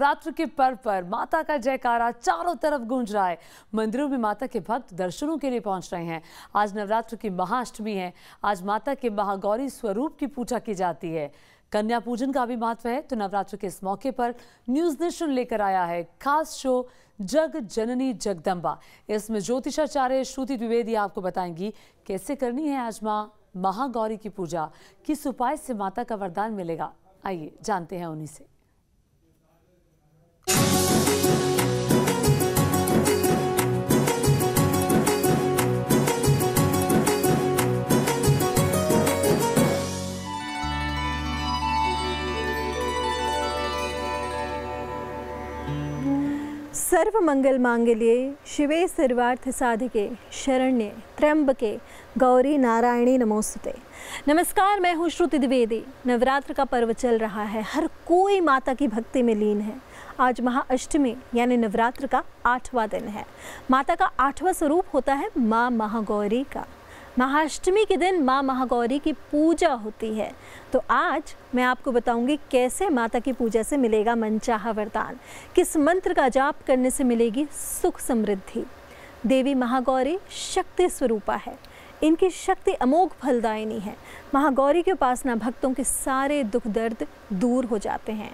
नवरात्र के पर्व पर माता का जयकारा चारों तरफ गूंज रहा है। मंदिरों में माता के भक्त दर्शनों के लिए पहुंच रहे हैं। आज नवरात्र की महाअष्टमी है। आज माता के महागौरी स्वरूप की पूजा की जाती है। कन्या पूजन का भी महत्व है। तो नवरात्र के इस मौके पर न्यूज नेशन लेकर आया है खास शो जग जननी जगदम्बा। इसमें ज्योतिषाचार्य श्रुति द्विवेदी आपको बताएंगी कैसे करनी है आज मां महागौरी की पूजा, किस उपाय से माता का वरदान मिलेगा। आइए जानते हैं उन्हीं से। सर्व मंगल मांगल्ये शिवे सर्वार्थ साधिके शरण्ये त्र्यंबके गौरी नारायणी नमोस्तुते। नमस्कार, मैं हूँ श्रुति द्विवेदी। नवरात्र का पर्व चल रहा है, हर कोई माता की भक्ति में लीन है। आज महाअष्टमी यानी नवरात्र का 8वां दिन है। माता का 8वां स्वरूप होता है माँ महागौरी का। महाअष्टमी के दिन माँ महागौरी की पूजा होती है। तो आज मैं आपको बताऊंगी कैसे माता की पूजा से मिलेगा मनचाहा वरदान, किस मंत्र का जाप करने से मिलेगी सुख समृद्धि। देवी महागौरी शक्ति स्वरूपा है, इनकी शक्ति अमोघ फलदायिनी है। महागौरी की उपासना भक्तों के सारे दुख दर्द दूर हो जाते हैं,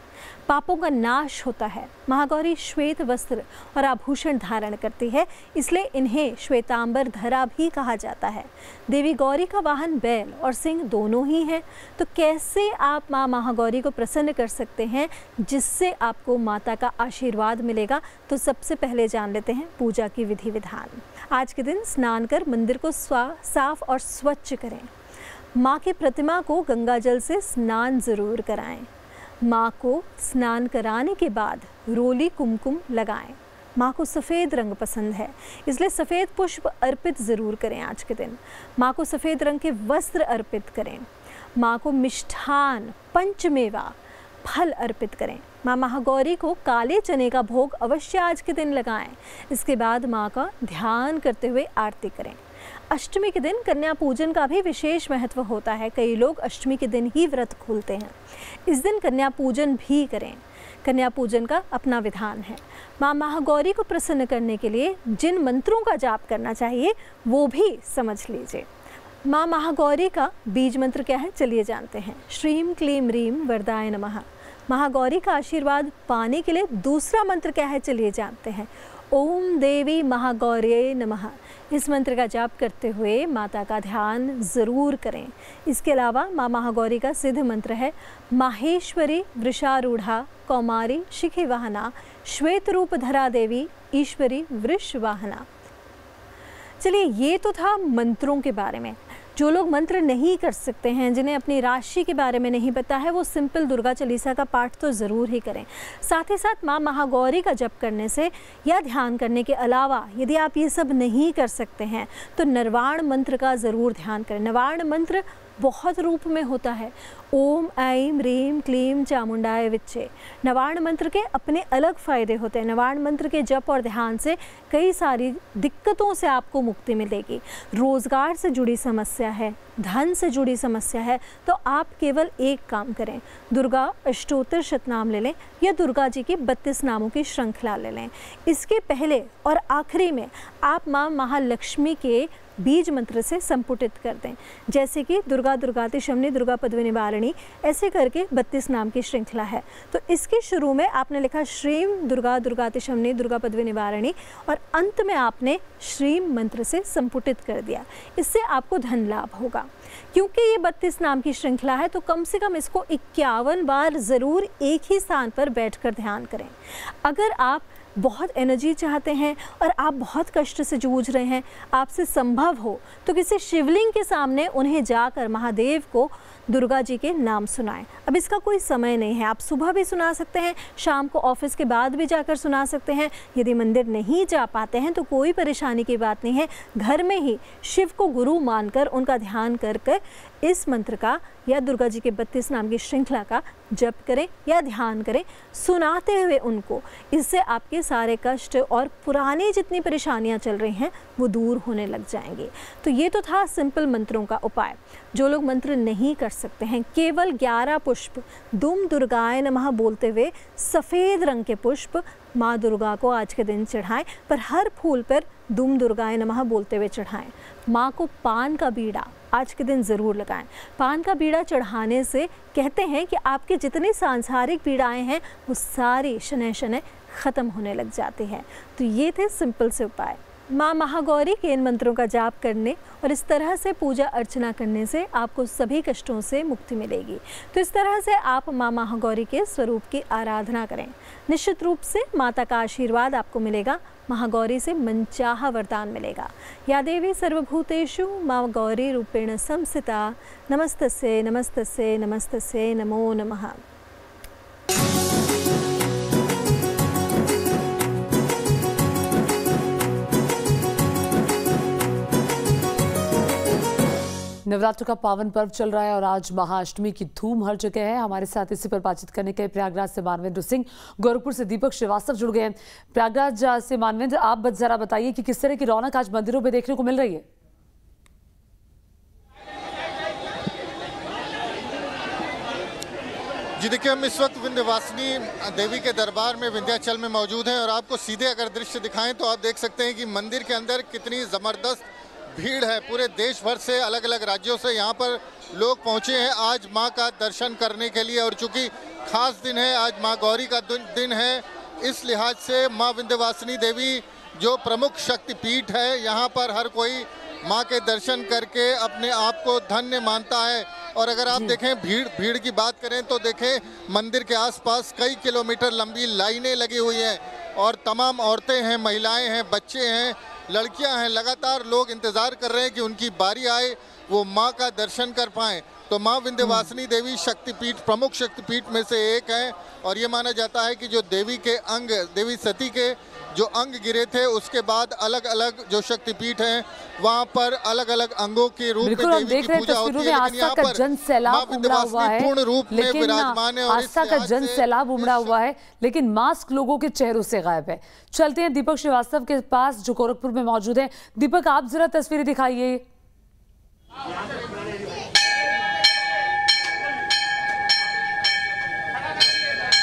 पापों का नाश होता है। महागौरी श्वेत वस्त्र और आभूषण धारण करती है, इसलिए इन्हें श्वेतांबर धरा भी कहा जाता है। देवी गौरी का वाहन बैल और सिंह दोनों ही हैं। तो कैसे आप माँ महागौरी को प्रसन्न कर सकते हैं जिससे आपको माता का आशीर्वाद मिलेगा, तो सबसे पहले जान लेते हैं पूजा की विधि विधान। आज के दिन स्नान कर मंदिर को साफ और स्वच्छ करें। माँ की प्रतिमा को गंगा जल से स्नान जरूर कराएं। माँ को स्नान कराने के बाद रोली कुमकुम लगाएं। माँ को सफ़ेद रंग पसंद है, इसलिए सफ़ेद पुष्प अर्पित ज़रूर करें आज के दिन। माँ को सफ़ेद रंग के वस्त्र अर्पित करें। माँ को मिष्ठान पंचमेवा फल अर्पित करें। माँ महागौरी को काले चने का भोग अवश्य आज के दिन लगाएं। इसके बाद माँ का ध्यान करते हुए आरती करें। अष्टमी के दिन कन्या पूजन का भी विशेष महत्व होता है। कई लोग अष्टमी के दिन ही व्रत खोलते हैं। इस दिन कन्या पूजन भी करें। कन्या पूजन का अपना विधान है। माँ महागौरी को प्रसन्न करने के लिए जिन मंत्रों का जाप करना चाहिए वो भी समझ लीजिए। माँ महागौरी का बीज मंत्र क्या है, चलिए जानते हैं। श्रीम क्लीम रीम वरदाय नमः। महागौरी का आशीर्वाद पाने के लिए दूसरा मंत्र क्या है, चलिए जानते हैं। ओम देवी महागौर्ये नमः। इस मंत्र का जाप करते हुए माता का ध्यान ज़रूर करें। इसके अलावा माँ महागौरी का सिद्ध मंत्र है माहेश्वरी वृषारूढ़ा कौमारी शिखी वाहना श्वेत रूप धरा देवी ईश्वरी वृष वाहना। चलिए, ये तो था मंत्रों के बारे में। जो लोग मंत्र नहीं कर सकते हैं, जिन्हें अपनी राशि के बारे में नहीं पता है, वो सिंपल दुर्गा चालीसा का पाठ तो ज़रूर ही करें। साथ ही साथ माँ महागौरी का जप करने से या ध्यान करने के अलावा यदि आप ये सब नहीं कर सकते हैं तो निर्वाण मंत्र का ज़रूर ध्यान करें। निर्वाण मंत्र बहुत रूप में होता है। ओम ऐं ह्रीं क्लीं चामुंडाय विच्चे। नवार्ण मंत्र के अपने अलग फ़ायदे होते हैं। नवार्ण मंत्र के जप और ध्यान से कई सारी दिक्कतों से आपको मुक्ति मिलेगी। रोज़गार से जुड़ी समस्या है, धन से जुड़ी समस्या है, तो आप केवल एक काम करें, दुर्गा अष्टोत्तर शतनाम ले लें या दुर्गा जी की 32 नामों की श्रृंखला ले लें। इसके पहले और आखिरी में आप माँ महालक्ष्मी के बीज मंत्र से संपुटित कर दें, जैसे कि दुर्गा दुर्गाति शमनी दुर्गा पद्मिनी निवारणी, ऐसे करके 32 नाम की श्रृंखला है। तो इसके शुरू में आपने लिखा श्रीम दुर्गा दुर्गाति शमनी दुर्गा पद्मिनी निवारणी और अंत में आपने श्रीम मंत्र से संपुटित कर दिया। इससे आपको धन लाभ होगा। क्योंकि ये 32 नाम की श्रृंखला है तो कम से कम इसको 51 बार ज़रूर एक ही स्थान पर बैठकर ध्यान करें। अगर आप बहुत एनर्जी चाहते हैं और आप बहुत कष्ट से जूझ रहे हैं, आपसे संभव हो तो किसी शिवलिंग के सामने उन्हें जाकर महादेव को दुर्गा जी के नाम सुनाएं। अब इसका कोई समय नहीं है, आप सुबह भी सुना सकते हैं, शाम को ऑफिस के बाद भी जाकर सुना सकते हैं। यदि मंदिर नहीं जा पाते हैं तो कोई परेशानी की बात नहीं है, घर में ही शिव को गुरु मानकर उनका ध्यान कर कर इस मंत्र का या दुर्गा जी के 32 नाम की श्रृंखला का जप करें या ध्यान करें सुनाते हुए उनको। इससे आपके सारे कष्ट और पुरानी जितनी परेशानियां चल रही हैं वो दूर होने लग जाएंगी। तो ये तो था सिंपल मंत्रों का उपाय। जो लोग मंत्र नहीं कर सकते हैं, केवल 11 पुष्प दुम दुर्गाय नमः बोलते हुए सफ़ेद रंग के पुष्प माँ दुर्गा को आज के दिन चढ़ाएं, पर हर फूल पर दुम दुर्गाय नमः बोलते हुए चढ़ाएं। माँ को पान का बीड़ा आज के दिन ज़रूर लगाएं। पान का बीड़ा चढ़ाने से कहते हैं कि आपके जितने सांसारिक पीड़ाएं हैं वो सारी शनै शनै ख़त्म होने लग जाती हैं। तो ये थे सिंपल से उपाय। माँ महागौरी के इन मंत्रों का जाप करने और इस तरह से पूजा अर्चना करने से आपको सभी कष्टों से मुक्ति मिलेगी। तो इस तरह से आप माँ महागौरी के स्वरूप की आराधना करें। निश्चित रूप से माता का आशीर्वाद आपको मिलेगा, महागौरी से मनचाहा वरदान मिलेगा। या देवी सर्वभूतेषु माँ गौरी रूपेण संस्थिता, नमस्तस्यै नमस्तस्यै नमस्तस्यै नमो नमः। नवरात्र का पावन पर्व चल रहा है और आज महाअष्टमी की धूम हर जगह है। हमारे साथ इसी पर बातचीत करने के प्रयागराज से मानवेंद्र सिंह, गोरखपुर से दीपक श्रीवास्तव जुड़ गए हैं। प्रयागराज से मानवेंद्र, आप जरा बताइए कि किस तरह की रौनक आज मंदिरों में देखने को मिल रही है। जी देखिए, हम इस वक्त विंध्यवासिनी देवी के दरबार में विंध्याचल में मौजूद हैं और आपको सीधे अगर दृश्य दिखाएं तो आप देख सकते हैं कि मंदिर के अंदर कितनी ज़बरदस्त भीड़ है। पूरे देश भर से, अलग अलग राज्यों से यहाँ पर लोग पहुँचे हैं आज माँ का दर्शन करने के लिए। और चूँकि खास दिन है, आज माँ गौरी का दिन है, इस लिहाज से माँ विंध्यवासिनी देवी जो प्रमुख शक्तिपीठ है, यहाँ पर हर कोई माँ के दर्शन करके अपने आप को धन्य मानता है। और अगर आप देखें भीड़ की बात करें तो देखें मंदिर के आसपास कई किलोमीटर लंबी लाइनें लगी हुई हैं और तमाम औरतें हैं, महिलाएं हैं, बच्चे हैं, लड़कियां हैं। लगातार लोग इंतज़ार कर रहे हैं कि उनकी बारी आए, वो माँ का दर्शन कर पाएँ। तो माँ विंध्यवासिनी देवी शक्तिपीठ, प्रमुख शक्तिपीठ में से एक है और ये माना जाता है कि जो देवी के अंग, देवी सती के जो अंग गिरे थे, उसके बाद अलग अलग जो शक्तिपीठ हैं वहाँ पर अलग अलग अंगों के रूप में देवी की पूजा होती है। लेकिन यहाँ पर जन सैलाब उमड़ा हुआ है, पूर्ण रूप में विराजमान है और आस्था का जन सैलाब उमड़ा हुआ है, लेकिन मास्क लोगों के चेहरों से गायब है। चलते हैं दीपक श्रीवास्तव के पास जो गोरखपुर में मौजूद है। दीपक, आप जरा तस्वीरें दिखाइए।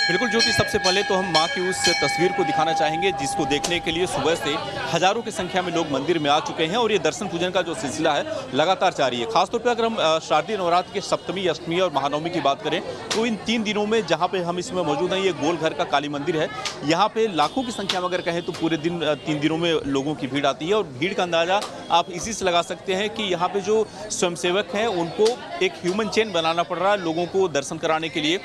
बिल्कुल ज्योति, सबसे पहले तो हम माँ की उस तस्वीर को दिखाना चाहेंगे जिसको देखने के लिए सुबह से हजारों की संख्या में लोग मंदिर में आ चुके हैं और ये दर्शन पूजन का जो सिलसिला है लगातार जारी है। खासतौर पर अगर हम शारदीय नवरात्र के सप्तमी, अष्टमी और महानवमी की बात करें तो इन 3 दिनों में जहाँ पे हम इसमें मौजूद हैं, ये गोलघर का काली मंदिर है। यहाँ पे लाखों की संख्या में अगर कहें तो पूरे दिन 3 दिनों में लोगों की भीड़ आती है और भीड़ का अंदाजा आप इसी से लगा सकते हैं कि यहाँ पे जो स्वयंसेवक हैं उनको एक ह्यूमन चेन बनाना पड़ रहा है लोगों को दर्शन कराने के लिए।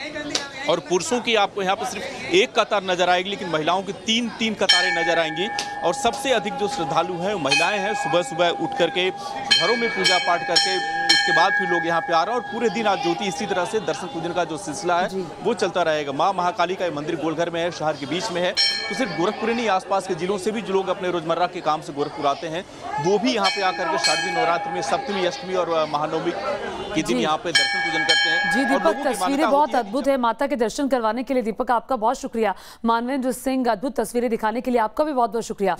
और पुरुषों की आपको यहाँ पर सिर्फ एक कतार नजर आएगी, लेकिन महिलाओं की 3 कतारें नजर आएंगी। और सबसे अधिक जो श्रद्धालु हैं वो महिलाएं हैं। सुबह सुबह उठ करके घरों में पूजा पाठ करके उसके बाद फिर लोग यहाँ पे आ रहे हैं और पूरे दिन आज ज्योति इसी तरह से दर्शन पूजन का जो सिलसिला है वो चलता रहेगा। माँ महाकाली का ये मंदिर गोलघर में है, शहर के बीच में है। तो सिर्फ गोरखपुर नहीं, आसपास के जिलों से भी जो लोग अपने रोजमर्रा के काम से गोरखपुर आते हैं वो भी यहाँ पे आकर के शारदीय नवरात्र में सप्तमी, अष्टमी और महानवमी के दिन यहाँ पे दर्शन पूजन करते हैं। जी दीपक, तस्वीरें बहुत अद्भुत है। माता के दर्शन करवाने के लिए दीपक आपका बहुत शुक्रिया। मानवेंद्र सिंह, अद्भुत तस्वीरें दिखाने के लिए आपका भी बहुत बहुत शुक्रिया।